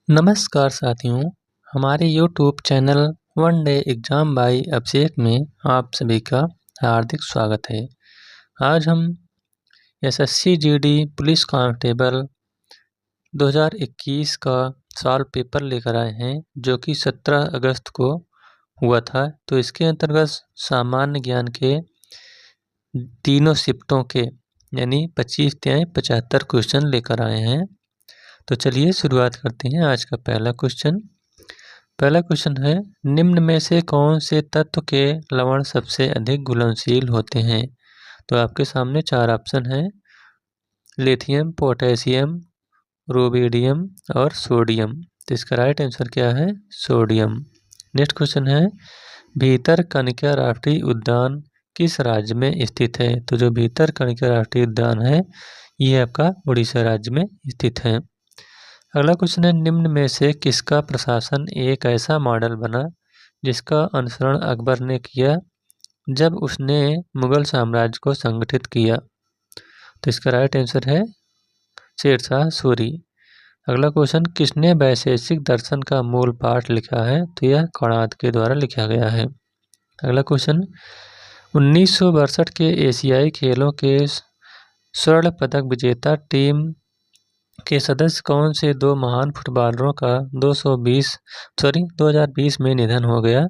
नमस्कार साथियों, हमारे YouTube channel one day exam by Abhishek में आप सभी का हार्दिक स्वागत है। आज हम एसएससी जीडी पुलिस कांस्टेबल 2021 का सॉल्व पेपर लेकर आए हैं, जो कि 17 अगस्त को हुआ था। तो इसके अंतर्गत सामान्य ज्ञान के तीनों शिफ्टों के यानी 25 तिहाई 75 क्वेश्चन लेकर आए हैं। तो चलिए शुरुआत करते हैं। आज का पहला क्वेश्चन है, निम्न में से कौन से तत्व के लवण सबसे अधिक घुलनशील होते हैं? तो आपके सामने चार ऑप्शन हैं, लिथियम, पोटेशियम, रुबिडियम और सोडियम। तो इसका राइट आंसर क्या है? सोडियम। नेक्स्ट क्वेश्चन है, भितरकनिका राष्ट्रीय उद्यान किस राज्य में स्थित है? तो जो भितरकनिका राष्ट्रीय उद्यान है ये आपका उड़ीसा राज्य में स्थित है। अगला क्वेश्चन है, निम्न में से किसका प्रशासन एक ऐसा मॉडल बना जिसका अनुसरण अकबर ने किया जब उसने मुगल साम्राज्य को संगठित किया? तो इसका राइट आंसर है शेरशाह सूरी। अगला क्वेश्चन, किसने वैशेषिक दर्शन का मूल पाठ लिखा है? तो यह कणाद के द्वारा लिखा गया है। अगला क्वेश्चन, 1962 के एशियाई खेलों के स्वर्ण पदक विजेता टीम के सदस्य कौन से दो महान फुटबॉलरों का 2020 में निधन हो गया?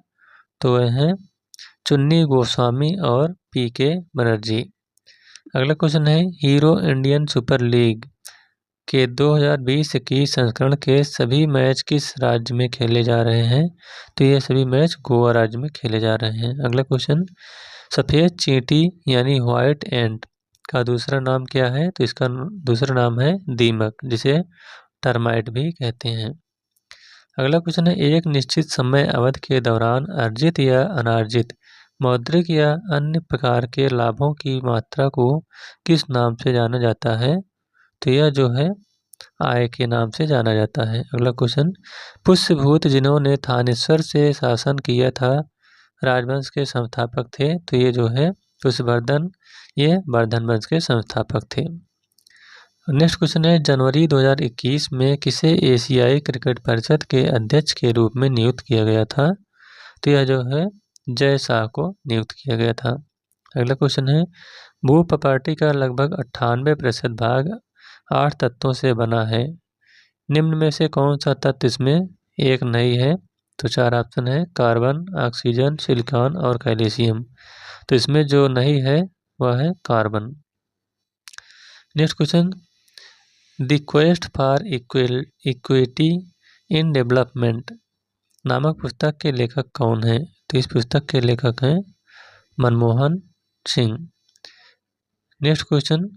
तो वह हैं चुन्नी गोस्वामी और पीके बनर्जी। अगला क्वेश्चन है, हीरो इंडियन सुपर लीग के 2020-21 संस्करण के सभी मैच किस राज्य में खेले जा रहे हैं? तो ये सभी मैच गोवा राज्य में खेले जा रहे हैं। अगला क्वेश्चन, सफ़ेद चींटी यानी व्हाइट एंट का दूसरा नाम क्या है? तो इसका दूसरा नाम है दीमक, जिसे टर्माइट भी कहते हैं। अगला क्वेश्चन है, एक निश्चित समय अवधि के दौरान अर्जित या अनार्जित मौद्रिक या अन्य प्रकार के लाभों की मात्रा को किस नाम से जाना जाता है? तो यह जो है आय के नाम से जाना जाता है। अगला क्वेश्चन, पुष्यभूत जिन्होंने थानेश्वर से शासन किया था राजवंश के संस्थापक थे? तो ये जो है पुष्यवर्धन, ये वर्धन वंश के संस्थापक थे। नेक्स्ट क्वेश्चन है, जनवरी 2021 में किसे एशियाई क्रिकेट परिषद के अध्यक्ष के रूप में नियुक्त किया गया था? तो यह जो है जय शाह को नियुक्त किया गया था। अगला क्वेश्चन है, भू प्रॉपर्टी का लगभग 98% भाग 8 तत्वों से बना है। निम्न में से कौन सा तत्व इसमें एक नहीं है? तो चार ऑप्शन है, कार्बन, ऑक्सीजन, सिलिकॉन और कैल्शियम। तो इसमें जो नहीं है वह है carbon. Next question, the quest for equity in development नामक पुस्तक के लेखक कौन है? तो इस पुस्तक के लेखक हैं मनमोहन सिंह। नेक्स्ट क्वेश्चन,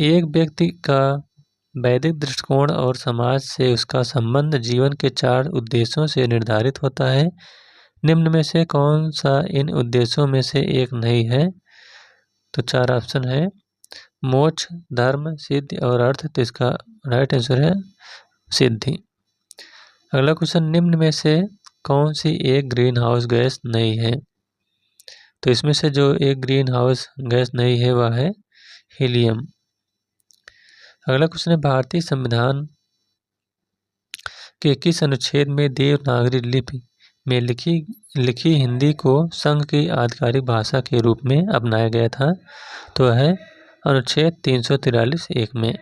एक व्यक्ति का वैदिक दृष्टिकोण और समाज से उसका संबंध जीवन के 4 उद्देश्यों से निर्धारित होता है। निम्न में से कौन सा इन उद्देश्यों में से एक नहीं है? तो चार ऑप्शन है, मोक्ष, धर्म, सिद्धि और अर्थ। तो इसका राइट आंसर है सिद्धि। अगला क्वेश्चन, निम्न में से कौन सी एक ग्रीन हाउस गैस नहीं है? तो इसमें से जो एक ग्रीन हाउस गैस नहीं है वह है हीलियम। अगला क्वेश्चन है, भारतीय संविधान के किस अनुच्छेद में देवनागरी लिपि में लिखी हिंदी को संघ की आधिकारिक भाषा के रूप में अपनाया गया था? तो है अनुच्छेद 343(1) में।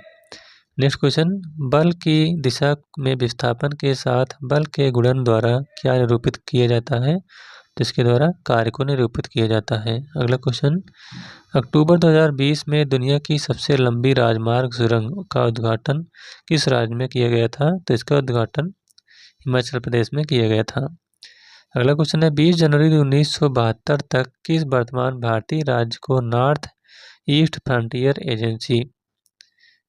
नेक्स्ट क्वेश्चन, बल की दिशा में विस्थापन के साथ बल के गुणन द्वारा क्या निरूपित किया जाता है? तो इसके द्वारा कार्य को निरूपित किया जाता है। अगला क्वेश्चन, अक्टूबर 2020 में दुनिया की सबसे लंबी राजमार्ग सुरंग का उद्घाटन किस राज्य में किया गया था? तो इसका उद्घाटन हिमाचल प्रदेश में किया गया था। अगला क्वेश्चन है, 20 जनवरी 1972 तक किस वर्तमान भारतीय राज्य को नॉर्थ ईस्ट फ्रंटियर एजेंसी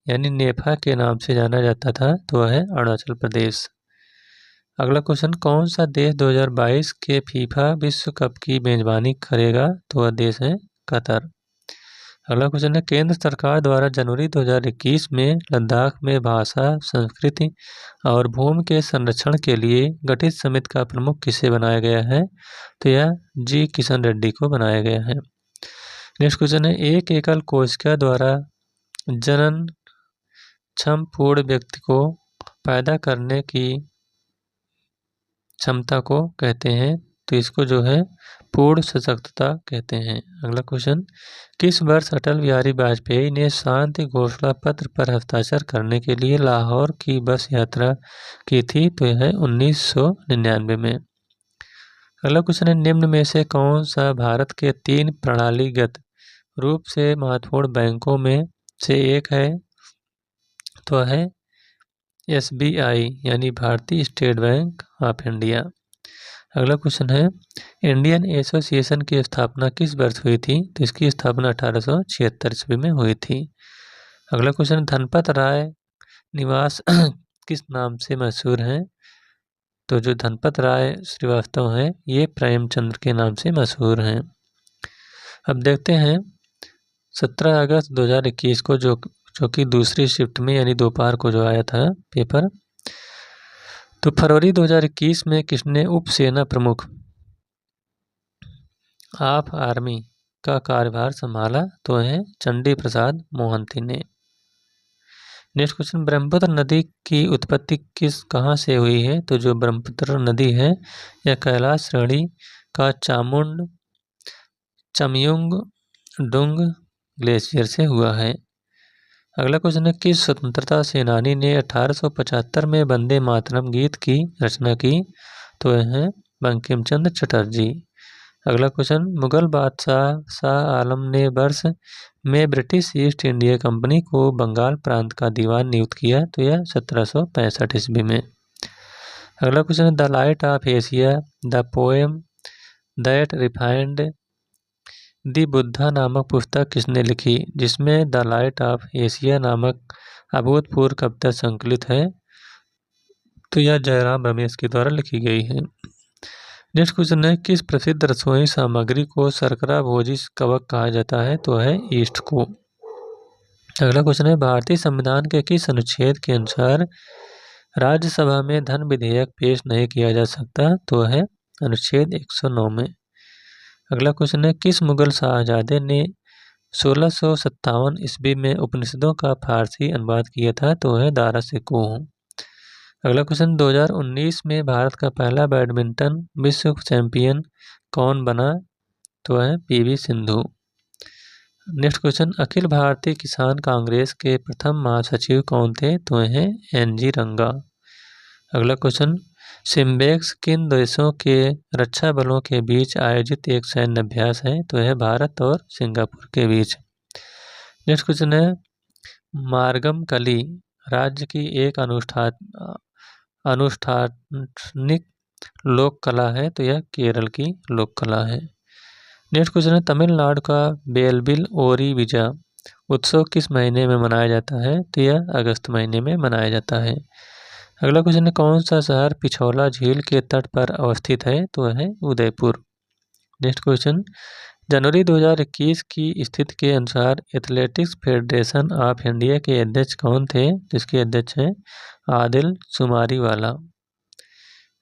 यानी नेफा के नाम से जाना जाता था? तो वह है अरुणाचल प्रदेश। अगला क्वेश्चन, कौन सा देश 2022 के फीफा विश्व कप की मेजबानी करेगा? तो वह देश है कतर। अगला क्वेश्चन है, केंद्र सरकार द्वारा जनवरी 2021 में लद्दाख में भाषा, संस्कृति और भूमि के संरक्षण के लिए गठित समिति का प्रमुख किसे बनाया गया है? तो यह जी किशन रेड्डी को बनाया गया है। नेक्स्ट क्वेश्चन है, एक एकल कोशिका द्वारा जनन क्षम पूर्ण व्यक्ति को पैदा करने की क्षमता को कहते हैं, तो इसको जो है पूर्ण सशक्तता कहते हैं। अगला क्वेश्चन, किस वर्ष अटल बिहारी वाजपेयी ने शांति घोषणा पत्र पर हस्ताक्षर करने के लिए लाहौर की बस यात्रा की थी? तो यह है 1999 में। अगला क्वेश्चन है, निम्न में से कौन सा भारत के 3 प्रणालीगत रूप से महत्वपूर्ण बैंकों में से एक है? तो है SBI यानी भारतीय स्टेट बैंक ऑफ इंडिया। अगला क्वेश्चन है, इंडियन एसोसिएशन की स्थापना किस वर्ष हुई थी? तो इसकी स्थापना 1876 ईस्वी में हुई थी। अगला क्वेश्चन, धनपत राय निवास किस नाम से मशहूर हैं? तो जो धनपत राय श्रीवास्तव हैं ये प्रेमचंद्र के नाम से मशहूर हैं। अब देखते हैं 17 अगस्त 2021 को जो कि दूसरी शिफ्ट में यानी दोपहर को जो आया था पेपर, तो फरवरी 2021 में किसने उप सेना प्रमुख ऑफ आर्मी का कार्यभार संभाला? तो है चंडी प्रसाद मोहंती ने। नेक्स्ट क्वेश्चन, ब्रह्मपुत्र नदी की उत्पत्ति कहाँ से हुई है? तो जो ब्रह्मपुत्र नदी है यह कैलाश श्रेणी का चमयुंग डुंग ग्लेशियर से हुआ है। अगला क्वेश्चन है, किस स्वतंत्रता सेनानी ने 1875 में वंदे मातरम गीत की रचना की? तो यह है बंकिम चंद्र चटर्जी। अगला क्वेश्चन, मुगल बादशाह शाह आलम ने वर्ष में ब्रिटिश ईस्ट इंडिया कंपनी को बंगाल प्रांत का दीवान नियुक्त किया? तो यह 1765 ईस्वी में। अगला question, the light of Asia the poem that refined the Buddha नामक पुस्तक किसने लिखी? जिसमें द लाइट ऑफ एशिया नामक अभूतपूर्व कविता संकलित है, तो यह जयराम रमेश के द्वारा लिखी गई है। नेक्स्ट क्वेश्चन है, किस प्रसिद्ध रसोई सामग्री को शर्करा भोजी कवक कहा जाता है? तो है ईस्ट को। अगला क्वेश्चन है, भारतीय संविधान के किस अनुच्छेद के अनुसार राज्यसभा में धन विधेयक पेश नहीं किया जा सकता? तो है अनुच्छेद 109 में। अगला क्वेश्चन है, किस मुगल शाहजादे ने 1657 ईस्वी में उपनिषदों का फारसी अनुवाद किया था? तो है दारा शिकोह। अगला क्वेश्चन, 2019 में भारत का पहला बैडमिंटन विश्व चैंपियन कौन बना? तो है PV Sindhu. Next question, Akhil Bharatiya किसान कांग्रेस के प्रथम महासचिव कौन थे? तो है NG रंगा। अगला क्वेश्चन, सिम्बेक्स किन देशों के रक्षा बलों के बीच आयोजित एक सैन्य अभ्यास है? तो यह भारत और सिंगापुर के बीच। नेक्स्ट क्वेश्चन है, मार्गम कली राज्य की एक अनुष्ठानिक लोक कला है? तो यह केरल की लोक कला है। नेक्स्ट क्वेश्चन है, तमिलनाडु का बेलबिल ओरीविजा उत्सव किस महीने में मनाया जाता है? तो यह अगस्त महीने में मनाया जाता है। अगला क्वेश्चन है, कौन सा शहर पिछौला झील के तट पर अवस्थित है? तो है उदयपुर। नेक्स्ट क्वेश्चन, जनवरी 2021 की स्थिति के अनुसार एथलेटिक्स फेडरेशन ऑफ इंडिया के अध्यक्ष कौन थे? जिसके अध्यक्ष हैं आदिल सुमारीवाला।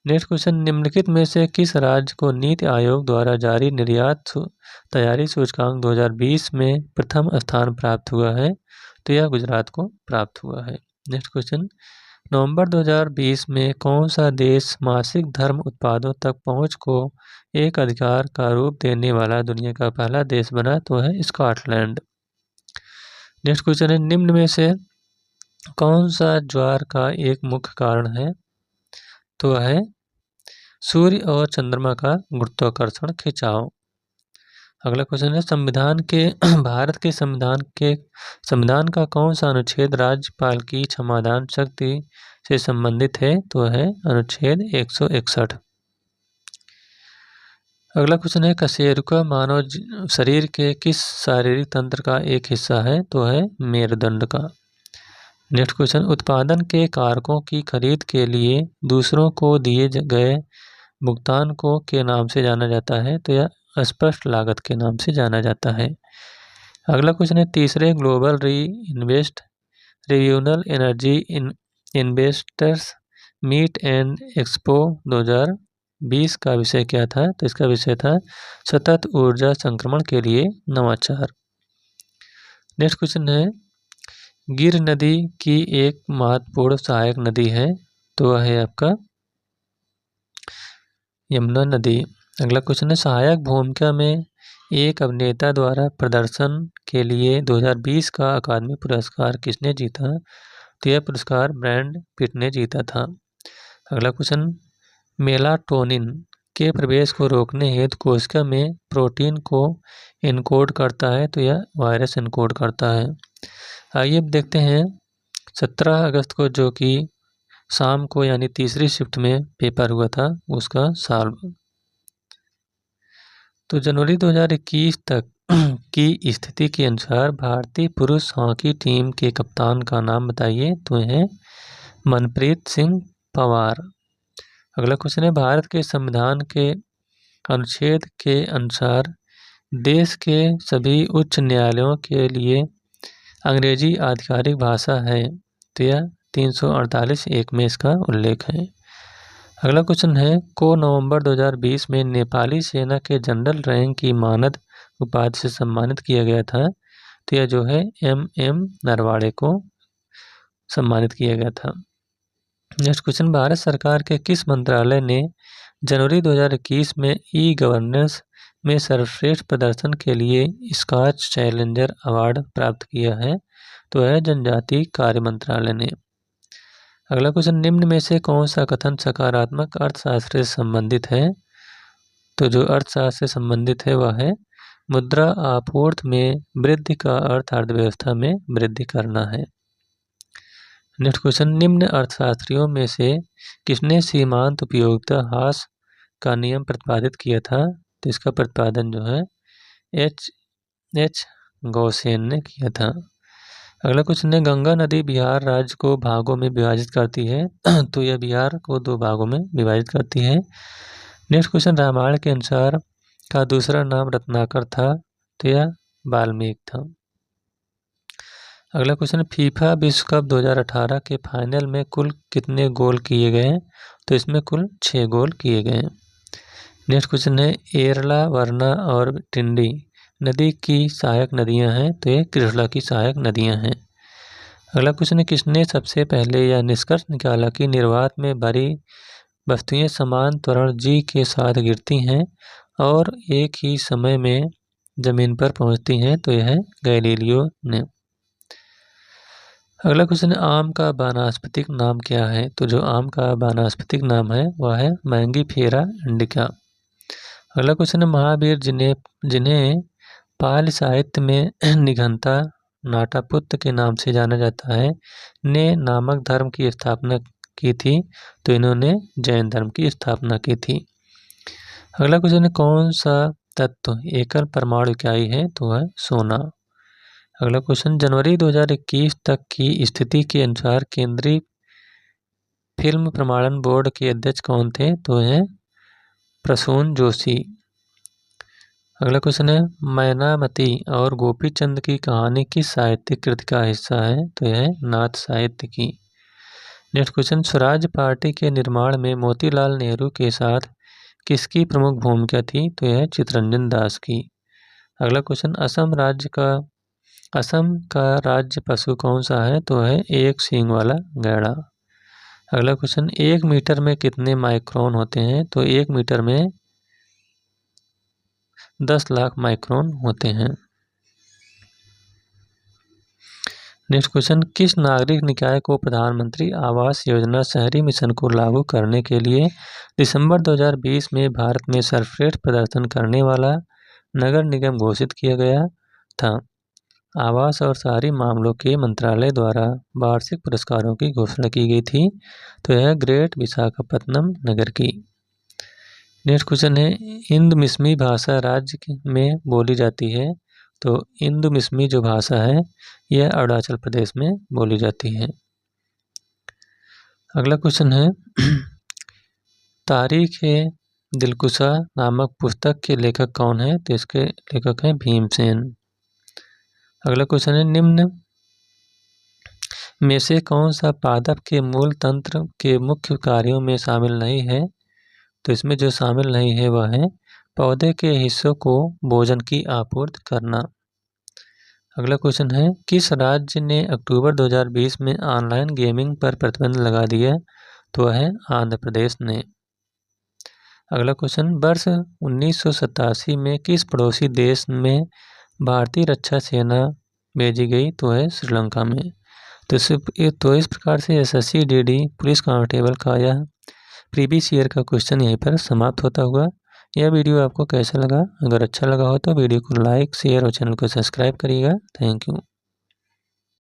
नेक्स्ट क्वेश्चन, निम्नलिखित में से किस राज्य को नीति आयोग द्वारा जारी निर्यात तैयारी सूचकांक 2020 में प्रथम स्थान प्राप्त हुआ है? तो यह गुजरात को प्राप्त हुआ है। नेक्स्ट क्वेश्चन, नवंबर 2020 में कौन सा देश मासिक धर्म उत्पादों तक पहुंच को एक अधिकार का रूप देने वाला दुनिया का पहला देश बना? तो है स्कॉटलैंड। नेक्स्ट क्वेश्चन है, निम्न में से कौन सा ज्वार का एक मुख्य कारण है? तो है सूर्य और चंद्रमा का गुरुत्वाकर्षण खिंचाव। अगला क्वेश्चन है, भारत के संविधान का कौन सा अनुच्छेद राज्यपाल की क्षमादान शक्ति से संबंधित है? तो है अनुच्छेद 161। अगला क्वेश्चन है, कशेरुका मानव शरीर के किस शारीरिक तंत्र का एक हिस्सा है? तो है मेरुदंड का। नेक्स्ट क्वेश्चन, उत्पादन के कारकों की खरीद के लिए दूसरों को दिए गए भुगतान को के नाम से जाना जाता है? तो यह स्पष्ट लागत के नाम से जाना जाता है। अगला क्वेश्चन है, तीसरे global RE Invest renewable energy investors meet and expo 2020 का विषय क्या था? तो इसका विषय था सतत ऊर्जा संक्रमण के लिए नवाचार। नेक्स्ट क्वेश्चन है, गिर नदी की एक महत्वपूर्ण सहायक नदी है? तो वह है आपका यमुना नदी। अगला क्वेश्चन है सहायक भूमिका में एक अभिनेता द्वारा प्रदर्शन के लिए 2020 का अकादमी पुरस्कार किसने जीता? तो यह पुरस्कार ब्रैड पिट ने जीता था। अगला क्वेश्चन मेलाटोनिन के प्रवेश को रोकने हेतु कोशिका में प्रोटीन को इनकोड करता है, तो यह वायरस इनकोड करता है। आइए अब देखते हैं 17 अगस्त को जो कि शाम को यानी तीसरी शिफ्ट में पेपर हुआ था उसका सॉल्व। तो जनवरी 2021 तक की स्थिति के अनुसार भारतीय पुरुष हॉकी टीम के कप्तान का नाम बताइए, तो है मनप्रीत सिंह पंवार। अगला क्वेश्चन है भारत के संविधान के अनुच्छेद के अनुसार देश के सभी उच्च न्यायालयों के लिए अंग्रेजी आधिकारिक भाषा है, तो यह 348(1) में इसका उल्लेख है। अगला क्वेश्चन है को नवंबर 2020 में नेपाली सेना के जनरल रैंक की मानद उपाधि से सम्मानित किया गया था, तो यह जो है MM नरवाणे को सम्मानित किया गया था। नेक्स्ट क्वेश्चन भारत सरकार के किस मंत्रालय ने जनवरी 2021 में ई-गवर्नेंस में सर्वश्रेष्ठ प्रदर्शन के लिए स्कॉच चैलेंजर अवार्ड प्राप्त किया है, तो है जनजातीय कार्य मंत्रालय ने। अगला क्वेश्चन निम्न में से कौन सा कथन सकारात्मक अर्थशास्त्र से संबंधित है? तो जो अर्थशास्त्र से संबंधित है वह है मुद्रा आपूर्ति में वृद्धि का अर्थ अर्थव्यवस्था में वृद्धि करना है। नेक्स्ट क्वेश्चन निम्न अर्थशास्त्रियों में से किसने सीमांत उपयोगिता ह्रास का नियम प्रतिपादित किया था? तो इसका प्रतिपादन जो है H गौसेन ने किया था। अगला क्वेश्चन है गंगा नदी बिहार राज्य को भागों में विभाजित करती है, तो यह बिहार को 2 भागों में विभाजित करती है। नेक्स्ट क्वेश्चन रामायण के अनुसार का दूसरा नाम रत्नाकर था, तो यह वाल्मीकि था। अगला क्वेश्चन फीफा विश्व कप 2018 के फाइनल में कुल कितने गोल किए गए? तो इसमें कुल 6 गोल किए गए। नेक्स्ट क्वेश्चन है एरला, वरना और टिंडी नदी की सहायक नदियां हैं, तो ये कृष्णा की सहायक नदियां हैं। अगला क्वेश्चन है किसने सबसे पहले यह निष्कर्ष निकाला कि निर्वात में भरी वस्तुएं समान त्वरण g के साथ गिरती हैं और एक ही समय में जमीन पर पहुंचती हैं, तो यह है गैलीलियो ने। अगला क्वेश्चन है आम का वानस्पतिक नाम क्या है? तो जो आम का वानस्पतिक नाम है वह है मैंगीफेरा इंडिका। अगला क्वेश्चन है महावीर जिन्हें पाली साहित्य में निघंता नाटापुत्र के नाम से जाना जाता है, ने नामक धर्म की स्थापना की थी, तो इन्होंने जैन धर्म की स्थापना की थी। अगला क्वेश्चन है कौन सा तत्व एकल परमाणु इकाई है? तो है सोना। अगला क्वेश्चन जनवरी 2021 तक की स्थिति के अनुसार केंद्रीय फिल्म प्रमाणन बोर्ड के अध्यक्ष कौन थे? तो है प्रसून जोशी। अगला क्वेश्चन है मैनामती और गोपीचंद की कहानी किस साहित्यिक कृति का हिस्सा है? तो यह है नाथ साहित्य की। नेक्स्ट क्वेश्चन स्वराज पार्टी के निर्माण में मोतीलाल नेहरू के साथ किसकी प्रमुख भूमिका थी? तो यह चित्तरंजन दास की। अगला क्वेश्चन असम का राज्य पशु कौन सा है? तो है एक सींग वाला गैड़ा। अगला क्वेश्चन 1 मीटर में कितने माइक्रोन होते हैं? तो 1 मीटर में 10 लाख माइक्रोन होते हैं। नेक्स्ट क्वेश्चन किस नागरिक निकाय को प्रधानमंत्री आवास योजना शहरी मिशन को लागू करने के लिए दिसंबर 2020 में भारत में सर्वश्रेष्ठ प्रदर्शन करने वाला नगर निगम घोषित किया गया था? आवास और शहरी मामलों के मंत्रालय द्वारा वार्षिक पुरस्कारों की घोषणा की गई थी, तो यह ग्रेट विशाखापत्तनम नगर की। नेक्स्ट क्वेश्चन है इंदो-मिस्मी भाषा राज्य में बोली जाती है, तो इंदो-मिस्मी जो भाषा है यह अरुणाचल प्रदेश में बोली जाती है। अगला क्वेश्चन है तारीख-ए-दिलकुशा नामक पुस्तक के लेखक कौन है? तो इसके लेखक हैं भीमसेन। अगला क्वेश्चन है निम्न में से कौन सा पादप के मूल तंत्र के मुख्य कार्यों में शामिल नहीं है? तो इसमें जो शामिल नहीं है वह है पौधे के हिस्सों को भोजन की आपूर्ति करना। अगला क्वेश्चन है किस राज्य ने अक्टूबर 2020 में ऑनलाइन गेमिंग पर प्रतिबंध लगा दिया? तो वह है आंध्र प्रदेश ने। अगला क्वेश्चन, वर्ष 1987 में किस पड़ोसी देश में भारतीय रक्षा सेना भेजी गई? तो है श्रीलंका में। तो इस प्रकार से SSC DD पुलिस कांस्टेबल का यह प्रीवियस ईयर का क्वेश्चन यहीं पर समाप्त होता हुआ। यह वीडियो आपको कैसा लगा? अगर अच्छा लगा हो तो वीडियो को लाइक, शेयर और चैनल को सब्सक्राइब करिएगा। Thank you.